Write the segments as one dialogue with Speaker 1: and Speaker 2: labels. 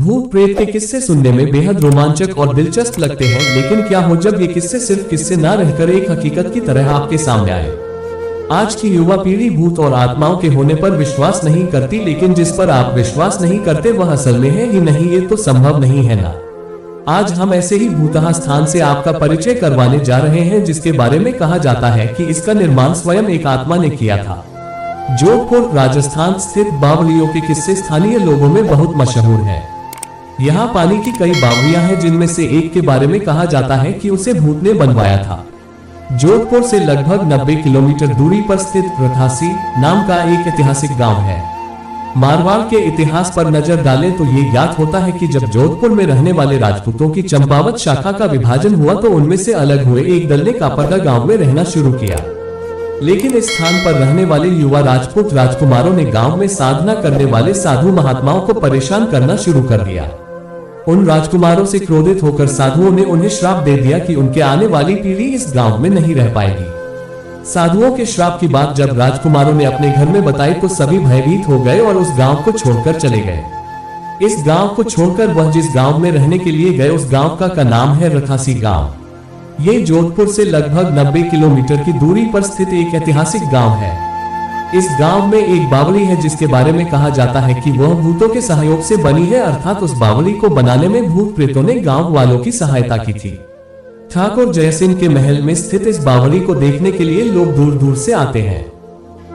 Speaker 1: भूत प्रेत के किस्से सुनने में बेहद रोमांचक और दिलचस्प लगते हैं, लेकिन क्या हो जब ये किस्से सिर्फ किस्से ना रहकर एक हकीकत की तरह आपके सामने आए। आज की युवा पीढ़ी भूत और आत्माओं के होने पर विश्वास नहीं करती, लेकिन जिस पर आप विश्वास नहीं करते वह असल में है ही नहीं, ये तो संभव नहीं है ना। आज हम ऐसे ही भूतहा स्थान से आपका परिचय करवाने जा रहे हैं, जिसके बारे में कहा जाता है कि इसका निर्माण स्वयं एक आत्मा ने किया था। जोधपुर राजस्थान स्थित बावलियों के किस्से स्थानीय लोगों में बहुत मशहूर है। यहाँ पानी की कई बावलियां हैं, जिनमें से एक के बारे में कहा जाता है कि उसे भूत ने बनवाया था। जोधपुर से लगभग 90 किलोमीटर दूरी पर स्थित रथासी नाम का एक ऐतिहासिक गांव है। मारवाड़ के इतिहास पर नजर डालें तो ये ज्ञात होता है कि जब जोधपुर में रहने वाले राजपूतों की चंपावत शाखा का विभाजन हुआ तो उनमें से अलग हुए एक दल ने कापरगा गांव में रहना शुरू किया। लेकिन इस स्थान पर रहने वाले युवा राजपूत राजकुमारों ने गांव में साधना करने वाले साधु महात्माओं को परेशान करना शुरू कर दिया। उन राजकुमारों से क्रोधित होकर साधुओं ने उन्हें श्राप दे दिया कि उनके आने वाली पीढ़ी इस गांव में नहीं रह पाएगी। साधुओं के श्राप की बात जब राजकुमारों ने अपने घर में बताई तो सभी भयभीत हो गए और उस गांव को छोड़कर चले गए। इस गांव को छोड़कर वह जिस गांव में रहने के लिए गए उस गांव का नाम है रथासी गांव। ये जोधपुर से लगभग 90 किलोमीटर की दूरी पर स्थित एक ऐतिहासिक गांव है। इस गांव में एक बावली है जिसके बारे में कहा जाता है कि वह भूतों के सहयोग से बनी है, अर्थात उस बावली को बनाने में भूत प्रेतों ने गांव वालों की सहायता की थी। ठाकुर जयसिंह के महल में स्थित इस बावली को देखने के लिए लोग दूर दूर से आते हैं।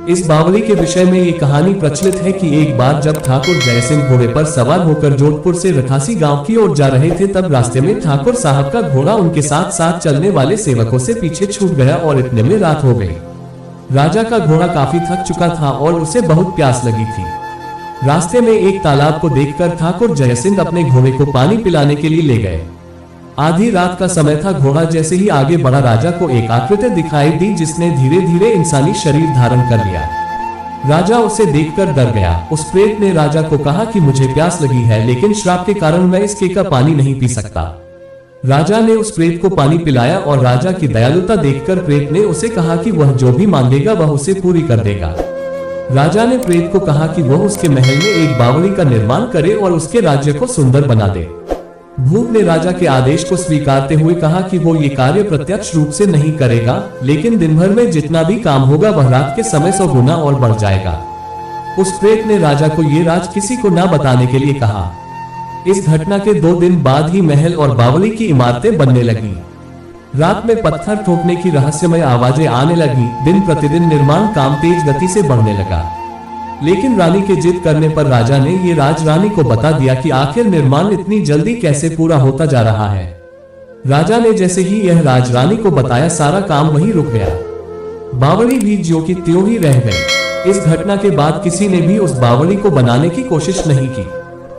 Speaker 1: इस बावली के विषय में ये कहानी प्रचलित है कि एक बार जब ठाकुर जयसिंह घोड़े पर सवार होकर जोधपुर से रथासी गांव की ओर जा रहे थे, तब रास्ते में ठाकुर साहब का घोड़ा उनके साथ साथ चलने वाले सेवकों से पीछे छूट गया और इतने में रात हो गई। राजा का घोड़ा काफी थक चुका था और उसे बहुत प्यास लगी थी। रास्ते में एक तालाब को देखकर ठाकुर जयसिंह अपने घोड़े को पानी पिलाने के लिए ले गए। आधी रात का समय था। घोड़ा जैसे ही आगे बढ़ा, राजा को एक आकृति दिखाई दी जिसने धीरे धीरे इंसानी शरीर धारण कर लिया। राजा उसे देखकर डर गया। उस प्रेत ने राजा को कहा कि मुझे प्यास लगी है, लेकिन श्राप के कारण मैं इसके का पानी नहीं पी सकता। राजा ने उस प्रेत को पानी पिलाया और राजा की दयालुता देखकर प्रेत ने उसे कहा कि वह जो भी मांगेगा वह उसे पूरी कर देगा। राजा ने प्रेत को कहा कि वह उसके महल में एक बावली का निर्माण करे और उसके राज्य को सुंदर बना दे। भूत ने राजा के आदेश को स्वीकारते हुए कहा कि वो ये कार्य प्रत्यक्ष रूप से नहीं करेगा, लेकिन दिन भर में जितना भी काम होगा वह रात के समय 100 गुना और बढ़ जाएगा। उस प्रेत ने राजा को ये राज किसी को न बताने के लिए कहा। इस घटना के 2 दिन बाद ही महल और बावली की इमारतें बनने लगी। रात में पत्थर ठोकने की रहस्यमय आवाजें आने लगी। दिन प्रतिदिन निर्माण काम तेज गति से बढ़ने लगा। लेकिन रानी के जिद करने पर राजा ने ये राज रानी को बता दिया कि आखिर निर्माण इतनी जल्दी कैसे पूरा होता जा रहा है। राजा ने जैसे ही यह राज रानी को बताया, सारा काम वहीं रुक गया। बावली भी ज्यों की त्यों ही रह गई। इस घटना के बाद किसी ने भी उस बावली को बनाने की कोशिश नहीं की।